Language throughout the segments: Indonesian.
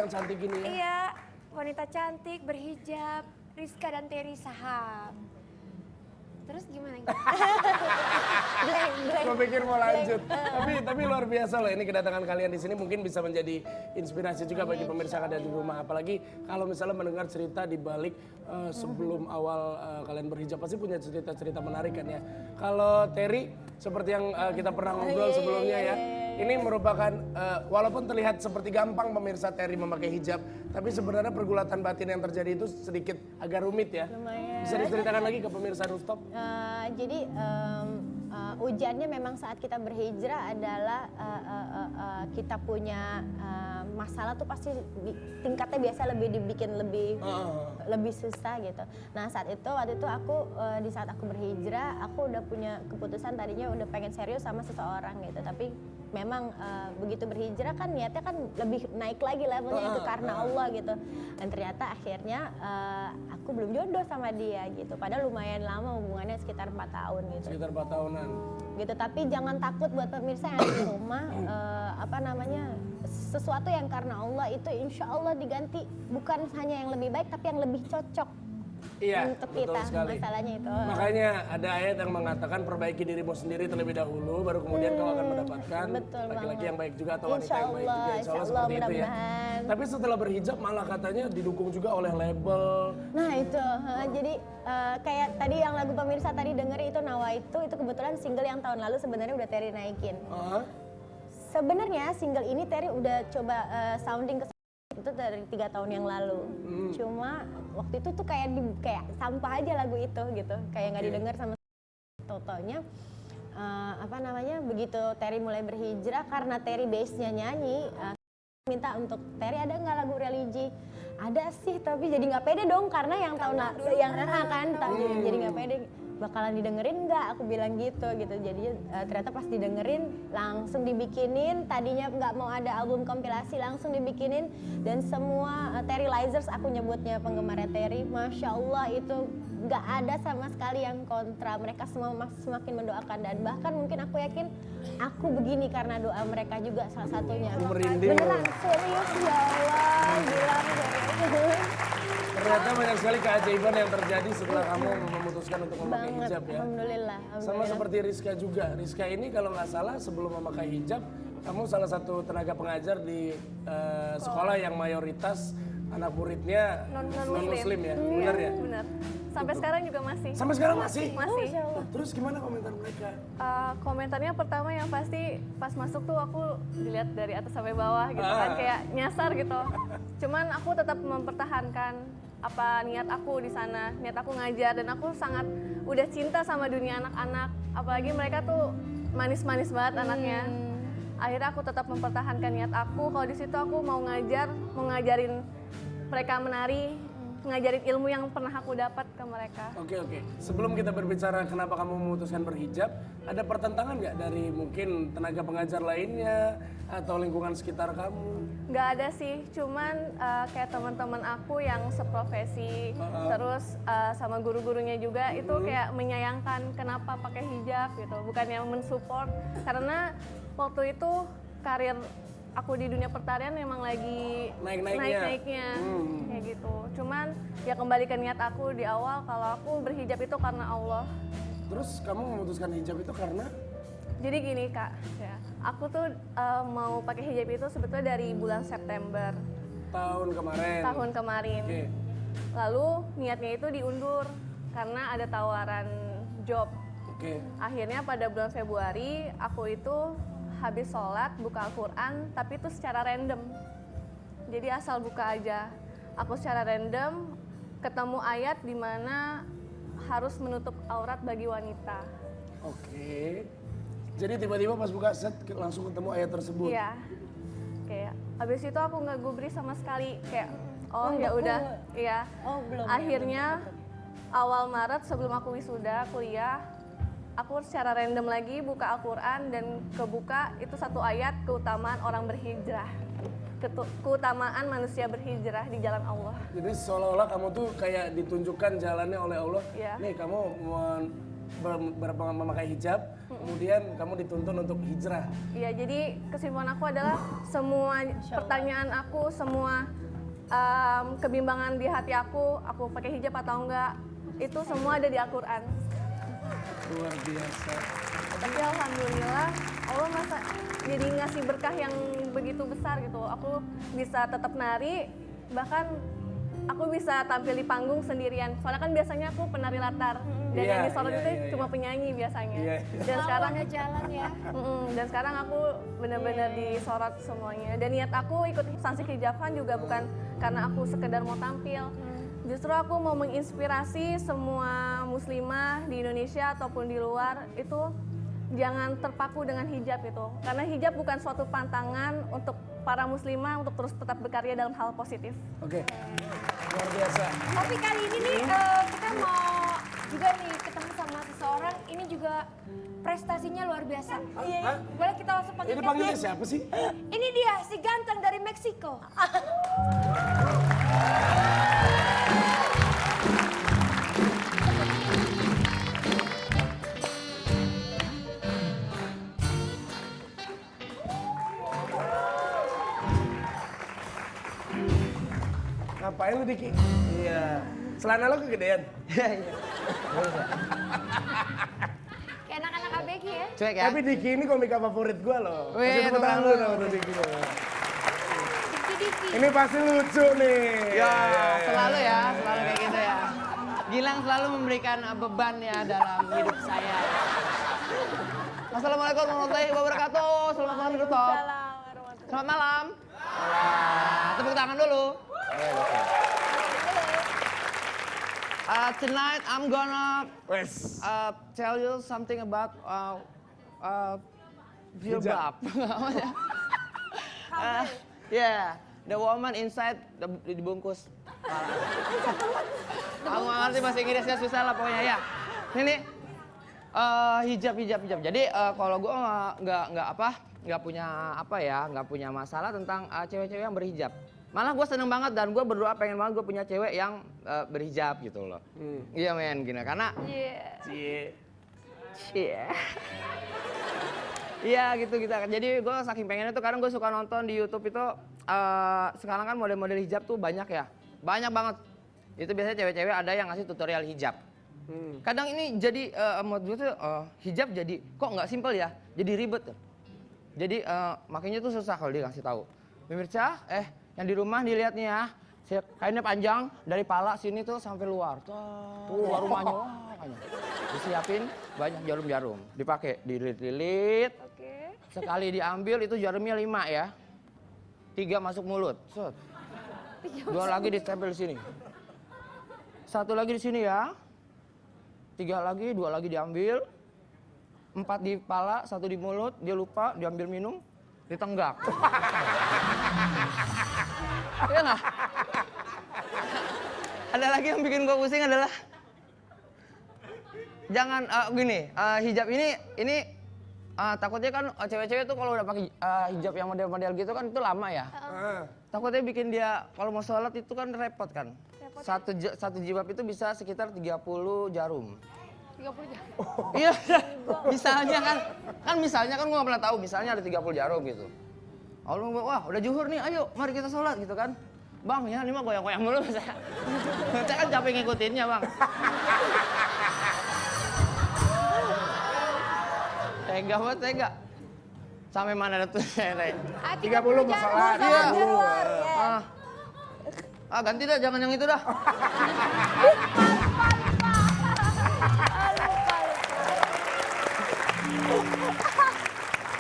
yang cantik ini ya. Iya, wanita cantik berhijab, Rizka dan Terry saham. Terus gimana? Gue pikir mau lanjut. Tapi luar biasa loh, ini kedatangan kalian di sini mungkin bisa menjadi inspirasi juga bagi pemirsa yang ada di rumah. Apalagi kalau misalnya mendengar cerita di balik sebelum awal kalian berhijab, pasti punya cerita-cerita menarik kan ya. Kalau Terry, seperti yang kita pernah ngobrol sebelumnya ya, ini merupakan walaupun terlihat seperti gampang pemirsa Terry memakai hijab, tapi sebenarnya pergulatan batin yang terjadi itu sedikit agak rumit ya. Lumayan. Bisa diceritakan lagi ke pemirsa Rooftop? Jadi ujiannya memang saat kita berhijrah adalah kita punya masalah tuh pasti tingkatnya biasa lebih dibikin lebih susah gitu. Nah waktu itu aku di saat aku berhijrah aku udah punya keputusan, tadinya udah pengen serius sama seseorang gitu, tapi memang begitu berhijrah kan niatnya kan lebih naik lagi levelnya itu karena Allah gitu. Dan ternyata akhirnya aku belum jodoh sama dia gitu. Padahal lumayan lama hubungannya, sekitar 4 tahun gitu. Sekitar 4 tahunan. Gitu, tapi jangan takut buat pemirsa yang ada di rumah, sesuatu yang karena Allah itu insya Allah diganti, bukan hanya yang lebih baik tapi yang lebih cocok. Iya, untuk betul kita sekali. masalahnya itu. Makanya ada ayat yang mengatakan perbaiki dirimu sendiri terlebih dahulu, baru kemudian kau akan mendapatkan laki-laki yang baik juga atau wanita yang baik juga. Insya Allah seperti itu ya. Tapi setelah berhijab malah katanya didukung juga oleh label. Nah itu, jadi kayak tadi yang lagu pemirsa tadi denger itu Nawa itu kebetulan single yang tahun lalu sebenarnya udah Terry naikin. Sebenarnya single ini Terry udah coba sounding ke itu dari 3 tahun yang lalu. Cuma waktu itu tuh kayak sampah aja lagu itu gitu, kayak nggak didengar sama totonya. Begitu Terry mulai berhijrah, karena Terry base-nya nyanyi, minta untuk Terry ada nggak lagu religi? Ada sih, tapi jadi nggak pede dong karena yang tahun jadi nggak pede. Bakalan didengerin nggak? Aku bilang gitu. Jadi ternyata pas didengerin langsung dibikinin. Tadinya nggak mau ada album kompilasi, langsung dibikinin. Dan semua Terrylizers aku nyebutnya, penggemarnya Terry, Masya Allah itu nggak ada sama sekali yang kontra. Mereka semua semakin mendoakan, dan bahkan mungkin aku yakin aku begini karena doa mereka juga salah satunya. Beneran serius, ya Allah, gila. Ternyata banyak sekali keajaiban yang terjadi setelah kamu memutuskan untuk memakai hijab ya. Alhamdulillah. Sama seperti Rizka juga. Rizka ini kalau nggak salah sebelum memakai hijab, kamu salah satu tenaga pengajar di sekolah yang mayoritas anak muridnya non-muslim ya, benar ya? Benar. Sampai sekarang juga masih. Sampai sekarang masih? Masih. Terus gimana komentar mereka? Komentarnya pertama yang pasti pas masuk tuh aku dilihat dari atas sampai bawah gitu kan, kayak nyasar gitu. Cuman aku tetap mempertahankan apa niat aku di sana, niat aku ngajar, dan aku sangat udah cinta sama dunia anak-anak. Apalagi mereka tuh manis-manis banget anaknya. Akhirnya aku tetap mempertahankan niat aku. Kalau di situ aku mau ngajarin mereka menari, ngajarin ilmu yang pernah aku dapat ke mereka. Oke. Sebelum kita berbicara kenapa kamu memutuskan berhijab, ada pertentangan nggak dari mungkin tenaga pengajar lainnya atau lingkungan sekitar kamu? Nggak ada sih, cuman kayak teman-teman aku yang seprofesi, terus sama guru-gurunya juga itu kayak menyayangkan kenapa pakai hijab gitu, bukannya mensupport. Karena waktu itu karir aku di dunia pertarian memang lagi naik-naiknya kayak gitu. Cuman ya kembali ke niat aku di awal, kalau aku berhijab itu karena Allah. Terus kamu memutuskan hijab itu karena? Jadi gini Kak, ya, aku tuh mau pakai hijab itu sebetulnya dari bulan September tahun kemarin. Okay. Lalu niatnya itu diundur karena ada tawaran job. Okay. Akhirnya pada bulan Februari aku itu habis sholat, buka Al-Quran, tapi itu secara random. Jadi asal buka aja. Aku secara random ketemu ayat di mana harus menutup aurat bagi wanita. Oke. Jadi tiba-tiba pas buka set langsung ketemu ayat tersebut. Iya. Kayak habis itu aku nggak gubris sama sekali. Kayak ya udah, iya. Akhirnya awal Maret sebelum aku wisuda kuliah, aku secara random lagi buka Al-Quran dan kebuka itu satu ayat keutamaan orang berhijrah, keutamaan manusia berhijrah di jalan Allah. Jadi seolah-olah kamu tuh kayak ditunjukkan jalannya oleh Allah. Yeah. Nih kamu memakai hijab, kemudian kamu dituntun untuk hijrah. Iya, jadi kesimpulan aku adalah semua pertanyaan aku, semua kebimbangan di hati aku pakai hijab atau enggak, itu semua ada di Al-Quran. Luar biasa. Tapi alhamdulillah Allah masa jadi ngasih berkah yang begitu besar gitu. Aku bisa tetap nari, bahkan aku bisa tampil di panggung sendirian. Soalnya kan biasanya aku penari latar dan Iya, yang disorot iya, itu iya, cuma iya. penyanyi biasanya. Iya. Dan sekarang ada jalan ya. dan sekarang aku benar-benar disorot semuanya. Dan niat aku ikut Sansik Hijaban juga bukan karena aku sekedar mau tampil. Justru aku mau menginspirasi semua muslimah di Indonesia ataupun di luar itu jangan terpaku dengan hijab itu. Karena hijab bukan suatu pantangan untuk para muslimah untuk terus tetap berkarya dalam hal positif. Oke, luar biasa. Tapi kali ini nih kita mau juga nih ketemu sama seseorang, ini juga prestasinya luar biasa. Hah? Boleh kita langsung panggil Ini dia? panggilnya siapa sih? Ini dia, si ganteng dari Meksiko. Ngapain lu Diki? Iya. Celana lo kegedean? Iya, iya. Kayak anak-anak ABG ya. Cuek ya? Tapi Diki ini komika favorit gua loh. Wih, Kasih tepuk tangan dulu. dulu sama Diki. Diki-diki. Ini pasti lucu nih. Ya, selalu ya, selalu kayak gitu ya. Gilang selalu memberikan beban ya dalam hidup saya. Assalamualaikum warahmatullahi wabarakatuh. Selamat malam Rooftop. Selamat malam. Tepuk tangan dulu. Tonight I'm gonna Wes. tell you something about jilbab. Yeah, the woman inside dibungkus. Aku nggak ngerti bahasa Inggrisnya, susah lah pokoknya ya. Ini hijab. Jadi kalau gue nggak punya masalah tentang cewek-cewek yang berhijab. Malah gue seneng banget dan gue berdoa pengen banget gue punya cewek yang berhijab gitu loh. Iya men, gini karena Cie. iya gitu. Jadi gue saking pengennya tuh karena gue suka nonton di YouTube itu sekarang kan model-model hijab tuh banyak ya, banyak banget. Itu biasanya cewek-cewek ada yang ngasih tutorial hijab. Kadang ini jadi menurut gue tuh hijab jadi kok nggak simpel ya, jadi ribet tuh. Jadi makanya tuh susah kalau dia ngasih tahu. Pemirsa, yang di rumah dilihat nih ya, kainnya panjang dari pala sini tuh sampai luar. Luar rumahnya, wah kayaknya. Disiapin banyak jarum-jarum, dipakai, dililit-lilit. Oke. Sekali diambil itu jarumnya 5 ya. 3 masuk mulut. Set. 2 lagi ditempel di sini. 1 lagi di sini ya. 3 lagi, 2 lagi diambil. 4 di pala, 1 di mulut, dia lupa, diambil minum, ditenggak. Iya nggak? Ada lagi yang bikin gue pusing adalah jangan gini, hijab ini takutnya kan cewek-cewek tuh kalau udah pakai hijab yang model-model gitu kan itu lama ya. Takutnya bikin dia kalau mau sholat itu kan repot kan. Satu jilbab itu bisa sekitar 30 jarum. 30 jam. Iya, misalnya kan gue nggak pernah tahu misalnya ada 30 jarum gitu. Allah wah udah zuhur nih, ayo mari kita sholat gitu kan. Bang ya ini mah goyang-goyang mulu saya. Saya kan capek ngikutinnya bang. Tega. Sampai mana tuh saya? 30 masalah. Iya. Luar, ya. Ganti dah, jangan yang itu dah.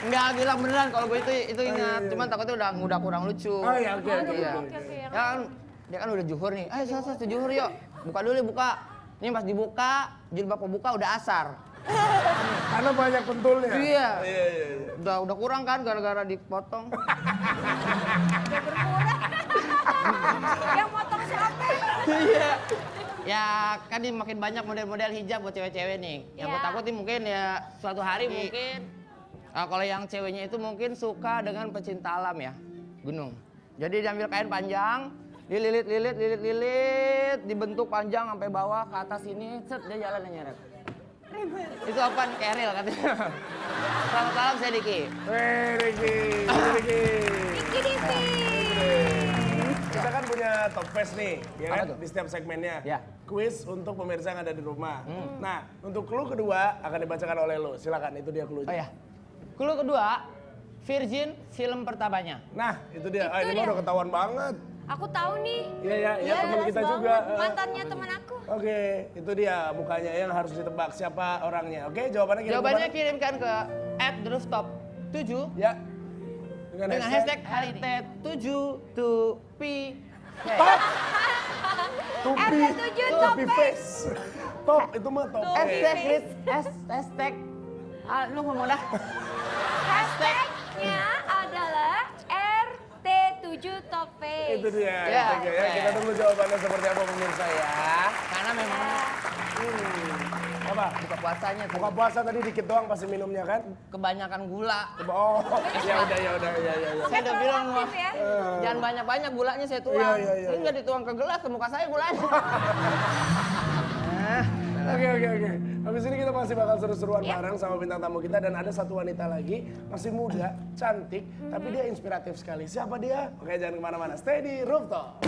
Enggak, bilang beneran kalau gue itu ingat. Cuman takutnya udah kurang lucu. Oh iya, oke. Iya. Ya kan, dia kan udah zuhur nih. Ayo selesai zuhur yuk. Buka dulu buka. Ini pas dibuka, jilbab buka udah asar. Karena banyak pentulnya. Iya. Iya. Udah kurang kan gara-gara dipotong. Yang potong siapa? Iya. Ya kan ini makin banyak model-model hijab buat cewek-cewek nih. Yang gue Ya. takut nih mungkin ya suatu hari mungkin. Kalau yang ceweknya itu mungkin suka dengan pecinta alam ya, gunung. Jadi diambil kain panjang, dililit, dibentuk panjang sampai bawah ke atas ini, set dia jalan nyeret. Itu apaan? Keril katanya. Selamat malam, saya Diki. Riki. Diki Divi. Kita kan punya top face nih, ya Apa kan? tuh? Di setiap segmennya. Ya. Quiz untuk pemirsa yang ada di rumah. Nah, untuk clue kedua akan dibacakan oleh lo. Silakan, itu dia clue-nya. Oh ya. Clue kedua, Virgin film pertamanya. Nah, itu dia. Ah, ini dia. mah udah ketahuan banget. Aku tahu nih. Iya, teman jelas kita banget. juga. Mantannya teman aku. Oke, itu dia mukanya yang harus ditebak siapa orangnya. Oke, jawabannya kirim Jawabannya kemana? kirimkan ke @rooftop7 Ya. dengan hashtag RT7TP. Tupi. RT7 top Tupi face. Top, itu mah top face. Hashtag lu ngomong dah. Hashtagnya adalah RT7 Top Face. Itu dia. Ya, Oke, ya. Kita tunggu jawabannya seperti apa pemirsa ya. Karena memang Apa? buka puasanya tuh Buka puasa tadi dikit doang pasti minumnya kan? kebanyakan gula. Oh, ya udah. Saya udah bilang wah, Proaktif ya. jangan banyak-banyak gulanya saya tuang. Iya. Ini nggak dituang ke gelas, ke muka saya gulanya. Oke. Habis ini kita masih bakal seru-seruan bareng sama bintang tamu kita dan ada satu wanita lagi masih muda, cantik, tapi dia inspiratif sekali. Siapa dia? Oke, jangan kemana-mana. Stay di Rooftop.